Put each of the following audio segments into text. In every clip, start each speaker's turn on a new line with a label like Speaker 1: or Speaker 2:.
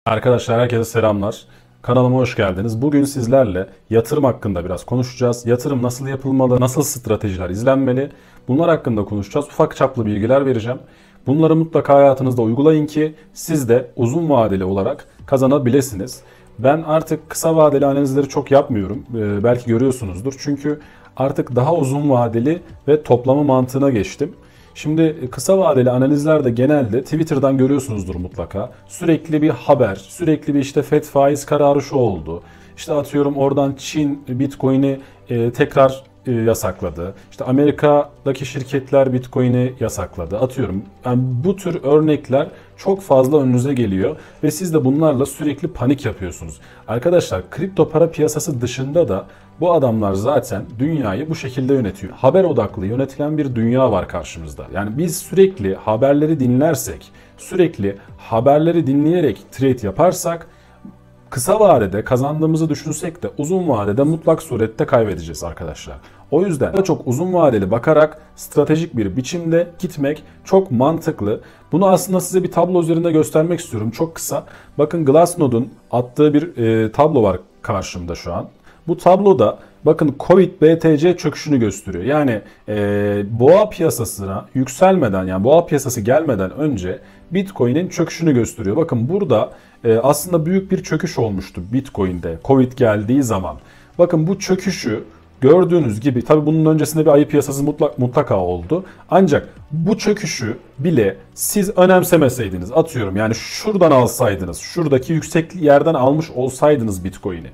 Speaker 1: Arkadaşlar herkese selamlar. Kanalıma hoş geldiniz. Bugün sizlerle yatırım hakkında biraz konuşacağız. Yatırım nasıl yapılmalı, nasıl stratejiler izlenmeli? Bunlar hakkında konuşacağız. Ufak çaplı bilgiler vereceğim. Bunları mutlaka hayatınızda uygulayın ki siz de uzun vadeli olarak kazanabilirsiniz. Ben artık kısa vadeli analizleri çok yapmıyorum. Belki görüyorsunuzdur. Çünkü artık daha uzun vadeli ve toplama mantığına geçtim. Şimdi kısa vadeli analizlerde genelde Twitter'dan görüyorsunuzdur mutlaka. Sürekli bir haber, sürekli bir işte FED faiz kararı şu oldu. İşte atıyorum oradan Çin Bitcoin'i tekrar yasakladı. İşte Amerika'daki şirketler Bitcoin'i yasakladı. Atıyorum. Yani bu tür örnekler çok fazla önünüze geliyor ve siz de bunlarla sürekli panik yapıyorsunuz. Arkadaşlar kripto para piyasası dışında da bu adamlar zaten dünyayı bu şekilde yönetiyor. Haber odaklı yönetilen bir dünya var karşımızda. Yani biz sürekli haberleri dinlersek, sürekli haberleri dinleyerek trade yaparsak kısa vadede kazandığımızı düşünsek de uzun vadede mutlak surette kaybedeceğiz arkadaşlar. O yüzden daha çok uzun vadeli bakarak stratejik bir biçimde gitmek çok mantıklı. Bunu aslında size bir tablo üzerinde göstermek istiyorum çok kısa. Bakın Glassnode'un attığı bir tablo var karşımda şu an. Bu tabloda bakın Covid BTC çöküşünü gösteriyor. Yani boğa piyasasına yükselmeden yani boğa piyasası gelmeden önce Bitcoin'in çöküşünü gösteriyor. Bakın burada aslında büyük bir çöküş olmuştu Bitcoin'de Covid geldiği zaman. Bakın bu çöküşü gördüğünüz gibi tabi bunun öncesinde bir ayı piyasası mutlaka oldu. Ancak bu çöküşü bile siz önemsemeseydiniz atıyorum yani şuradan alsaydınız şuradaki yüksek yerden almış olsaydınız Bitcoin'i.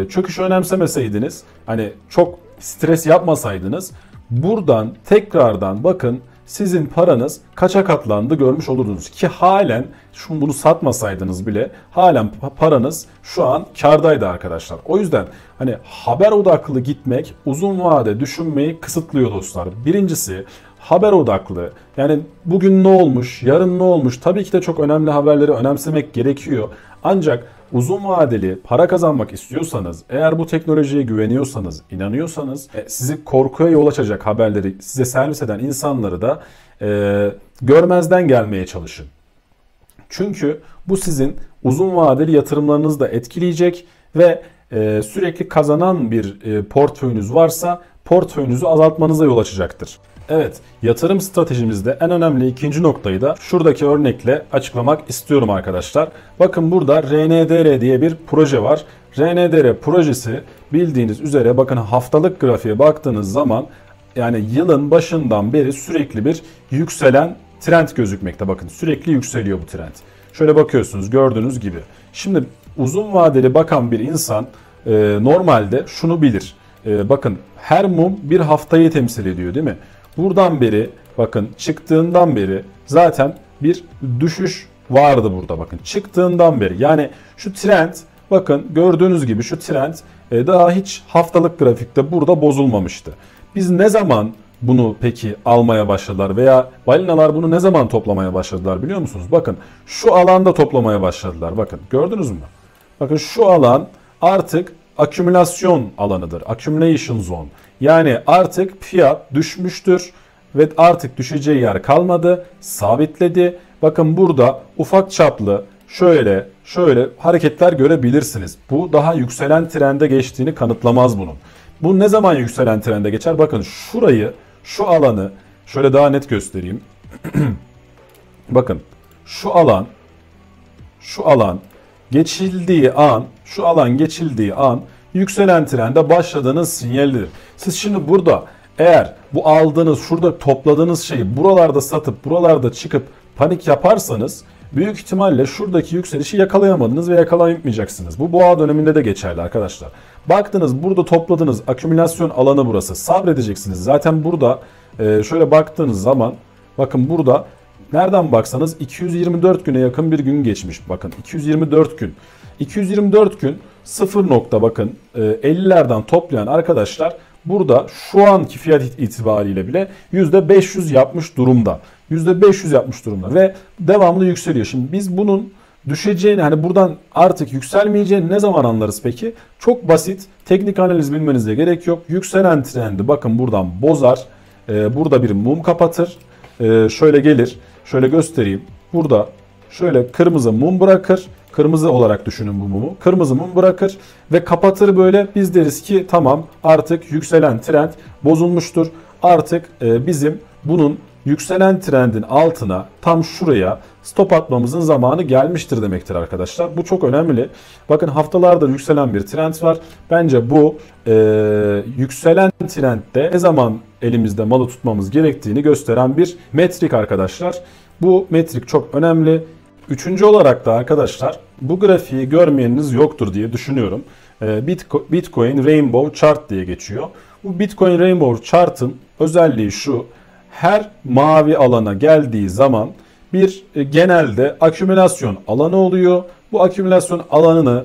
Speaker 1: Çöküşü önemsemeseydiniz hani çok stres yapmasaydınız buradan tekrardan bakın sizin paranız kaça katlandı görmüş olurdunuz ki halen bunu satmasaydınız bile halen paranız şu an kârdaydı arkadaşlar. O yüzden hani haber odaklı gitmek uzun vade düşünmeyi kısıtlıyor dostlar. Birincisi haber odaklı yani bugün ne olmuş yarın ne olmuş tabii ki de çok önemli haberleri önemsemek gerekiyor. Ancak uzun vadeli para kazanmak istiyorsanız, eğer bu teknolojiye güveniyorsanız, inanıyorsanız, sizi korkuya yol açacak haberleri size servis eden insanları da görmezden gelmeye çalışın. Çünkü bu sizin uzun vadeli yatırımlarınızı da etkileyecek ve sürekli kazanan bir portföyünüz varsa portföyünüzü azaltmanıza yol açacaktır. Evet, yatırım stratejimizde en önemli ikinci noktayı da şuradaki örnekle açıklamak istiyorum arkadaşlar. Bakın burada RNDR diye bir proje var. RNDR projesi bildiğiniz üzere bakın haftalık grafiğe baktığınız zaman yani yılın başından beri sürekli bir yükselen trend gözükmekte. Bakın sürekli yükseliyor bu trend. Şöyle bakıyorsunuz gördüğünüz gibi. Şimdi uzun vadeli bakan bir insan normalde şunu bilir. Bakın her mum bir haftayı temsil ediyor değil mi? Buradan beri bakın çıktığından beri zaten bir düşüş vardı burada bakın çıktığından beri. Yani şu trend bakın gördüğünüz gibi şu trend daha hiç haftalık grafikte burada bozulmamıştı. Biz ne zaman bunu peki almaya başladılar veya balinalar bunu ne zaman toplamaya başladılar biliyor musunuz? Bakın şu alanda toplamaya başladılar bakın gördünüz mü? Bakın şu alan artık akümülasyon alanıdır. Accumulation zone. Yani artık fiyat düşmüştür ve artık düşeceği yer kalmadı. Sabitledi. Bakın burada ufak çaplı şöyle hareketler görebilirsiniz. Bu daha yükselen trende geçtiğini kanıtlamaz bunun. Bu ne zaman yükselen trende geçer? Bakın şurayı, şu alanı şöyle daha net göstereyim. Bakın şu alan geçildiği an yükselen trende başladığınız sinyalidir. Siz şimdi burada eğer bu aldığınız şurada topladığınız şeyi buralarda satıp buralarda çıkıp panik yaparsanız büyük ihtimalle şuradaki yükselişi yakalayamadınız ve yakalayamayacaksınız. Bu boğa döneminde de geçerli arkadaşlar. Baktınız burada topladığınız akümülasyon alanı burası sabredeceksiniz. Zaten burada şöyle baktığınız zaman bakın burada nereden baksanız 224 güne yakın bir gün geçmiş. Bakın 224 gün. 224 gün 0 nokta bakın 50'lerden toplayan arkadaşlar burada şu anki fiyat itibariyle bile %500 yapmış durumda. %500 yapmış durumda ve devamlı yükseliyor. Şimdi biz bunun düşeceğini hani buradan artık yükselmeyeceğini ne zaman anlarız peki? Çok basit teknik analiz bilmenize gerek yok. Yükselen trendi bakın buradan bozar. Burada bir mum kapatır. Şöyle gelir. Şöyle göstereyim. Burada şöyle kırmızı mum bırakır Kırmızı olarak düşünün bu mumu. Kırmızı mum bırakır ve kapatır böyle. Biz deriz ki tamam, artık yükselen trend bozulmuştur. Artık bizim bunun yükselen trendin altına, tam şuraya stop atmamızın zamanı gelmiştir demektir arkadaşlar. Bu çok önemli. Bakın haftalardır yükselen bir trend var. Bence bu yükselen trendde ne zaman elimizde malı tutmamız gerektiğini gösteren bir metrik arkadaşlar. Bu metrik çok önemli. Üçüncü olarak da arkadaşlar, bu grafiği görmeyeniniz yoktur diye düşünüyorum. Bitcoin Rainbow Chart diye geçiyor. Bu Bitcoin Rainbow Chart'ın özelliği şu: her mavi alana geldiği zaman bir genelde akümülasyon alanı oluyor. Bu akümülasyon alanına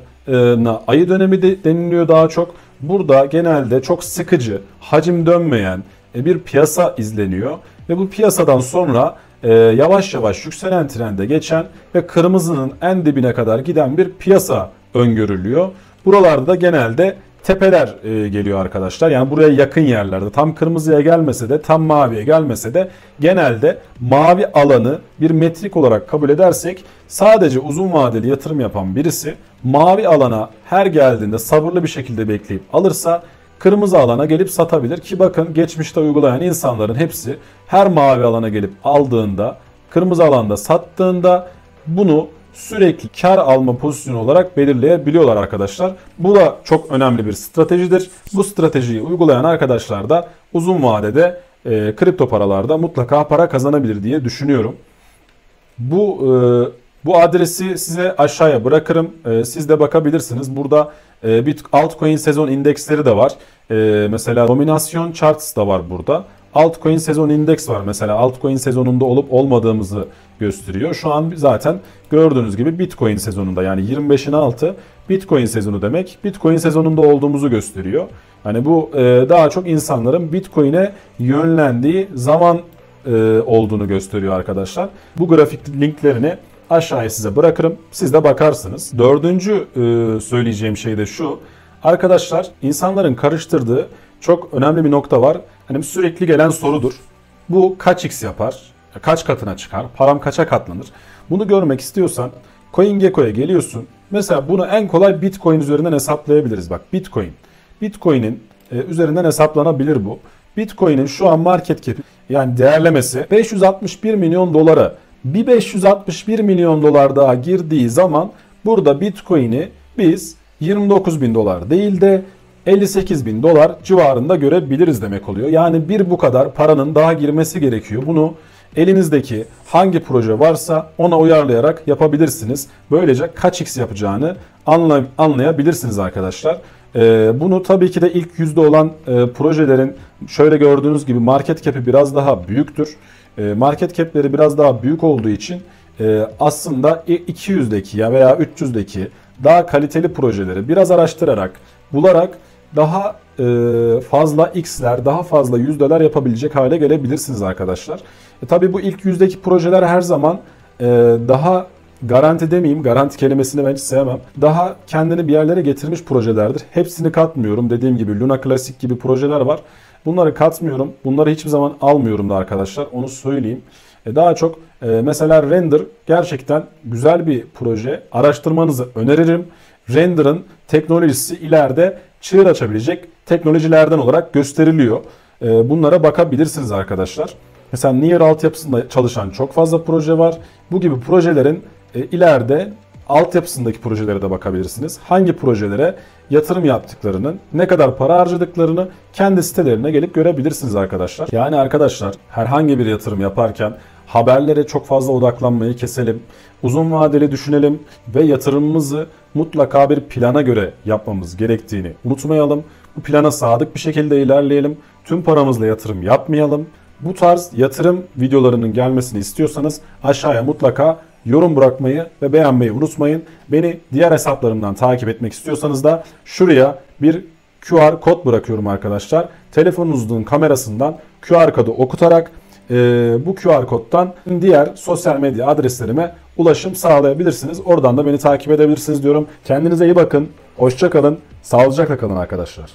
Speaker 1: ayı dönemi de deniliyor daha çok. Burada genelde çok sıkıcı, hacim dönmeyen bir piyasa izleniyor. Ve bu piyasadan sonra yavaş yavaş yükselen trende geçen ve kırmızının en dibine kadar giden bir piyasa öngörülüyor. Buralarda da genelde tepeler geliyor arkadaşlar. Yani buraya yakın yerlerde, tam kırmızıya gelmese de tam maviye gelmese de genelde mavi alanı bir metrik olarak kabul edersek, sadece uzun vadeli yatırım yapan birisi mavi alana her geldiğinde sabırlı bir şekilde bekleyip alırsa kırmızı alana gelip satabilir. Ki bakın, geçmişte uygulayan insanların hepsi her mavi alana gelip aldığında, kırmızı alanda sattığında bunu sürekli kar alma pozisyonu olarak belirleyebiliyorlar arkadaşlar. Bu da çok önemli bir stratejidir. Bu stratejiyi uygulayan arkadaşlar da uzun vadede kripto paralarda mutlaka para kazanabilir diye düşünüyorum. Bu adresi size aşağıya bırakırım. Siz de bakabilirsiniz. Burada altcoin sezon indeksleri de var. Mesela dominasyon charts da var burada. Altcoin sezon indeks var. Mesela altcoin sezonunda olup olmadığımızı gösteriyor. Şu an zaten gördüğünüz gibi Bitcoin sezonunda, yani 25'in altı Bitcoin sezonu demek. Bitcoin sezonunda olduğumuzu gösteriyor. Hani bu daha çok insanların Bitcoin'e yönlendiği zaman olduğunu gösteriyor arkadaşlar. Bu grafik linklerini aşağıya size bırakırım. Siz de bakarsınız. Dördüncü söyleyeceğim şey de şu. Arkadaşlar, insanların karıştırdığı çok önemli bir nokta var. Hani sürekli gelen sorudur. Bu kaç x yapar? Kaç katına çıkar? Param kaça katlanır? Bunu görmek istiyorsan CoinGecko'ya geliyorsun. Mesela bunu en kolay Bitcoin üzerinden hesaplayabiliriz. Bak, Bitcoin'in üzerinden hesaplanabilir bu. Bitcoin'in şu an market cap'i, yani değerlemesi 561 milyon dolara. Bir 561 milyon dolar daha girdiği zaman burada Bitcoin'i biz 29 bin dolar değil de 58 bin dolar civarında görebiliriz demek oluyor. Yani bir bu kadar paranın daha girmesi gerekiyor. Bunu elinizdeki hangi proje varsa ona uyarlayarak yapabilirsiniz. Böylece kaç x yapacağını anlayabilirsiniz arkadaşlar. Bunu tabii ki de ilk yüzde olan projelerin, şöyle gördüğünüz gibi market cap'i biraz daha büyüktür. Market cap'leri biraz daha büyük olduğu için aslında 200'deki ya veya 300'deki daha kaliteli projeleri biraz araştırarak, bularak daha fazla x'ler, daha fazla yüzdeler yapabilecek hale gelebilirsiniz arkadaşlar. Tabii bu ilk yüzdeki projeler her zaman daha, garanti demeyeyim, garanti kelimesini ben hiç sevmem, daha kendini bir yerlere getirmiş projelerdir. Hepsini katmıyorum. Dediğim gibi Luna Classic gibi projeler var. Bunları katmıyorum. Bunları hiçbir zaman almıyorum da arkadaşlar. Onu söyleyeyim. Daha çok mesela Render gerçekten güzel bir proje. Araştırmanızı öneririm. Render'ın teknolojisi ileride çığır açabilecek teknolojilerden olarak gösteriliyor. Bunlara bakabilirsiniz arkadaşlar. Mesela Near altyapısında çalışan çok fazla proje var. Bu gibi projelerin ileride altyapısındaki projelere de bakabilirsiniz. Hangi projelere yatırım yaptıklarının, ne kadar para harcadıklarını kendi sitelerine gelip görebilirsiniz arkadaşlar. Yani arkadaşlar, herhangi bir yatırım yaparken haberlere çok fazla odaklanmayı keselim. Uzun vadeli düşünelim ve yatırımımızı mutlaka bir plana göre yapmamız gerektiğini unutmayalım. Bu plana sadık bir şekilde ilerleyelim. Tüm paramızla yatırım yapmayalım. Bu tarz yatırım videolarının gelmesini istiyorsanız aşağıya mutlaka yorum bırakmayı ve beğenmeyi unutmayın. Beni diğer hesaplarımdan takip etmek istiyorsanız da şuraya bir QR kod bırakıyorum arkadaşlar. Telefonunuzun kamerasından QR kodu okutarak bu QR koddan diğer sosyal medya adreslerime ulaşım sağlayabilirsiniz. Oradan da beni takip edebilirsiniz diyorum. Kendinize iyi bakın. Hoşça kalın. Sağlıcakla kalın arkadaşlar.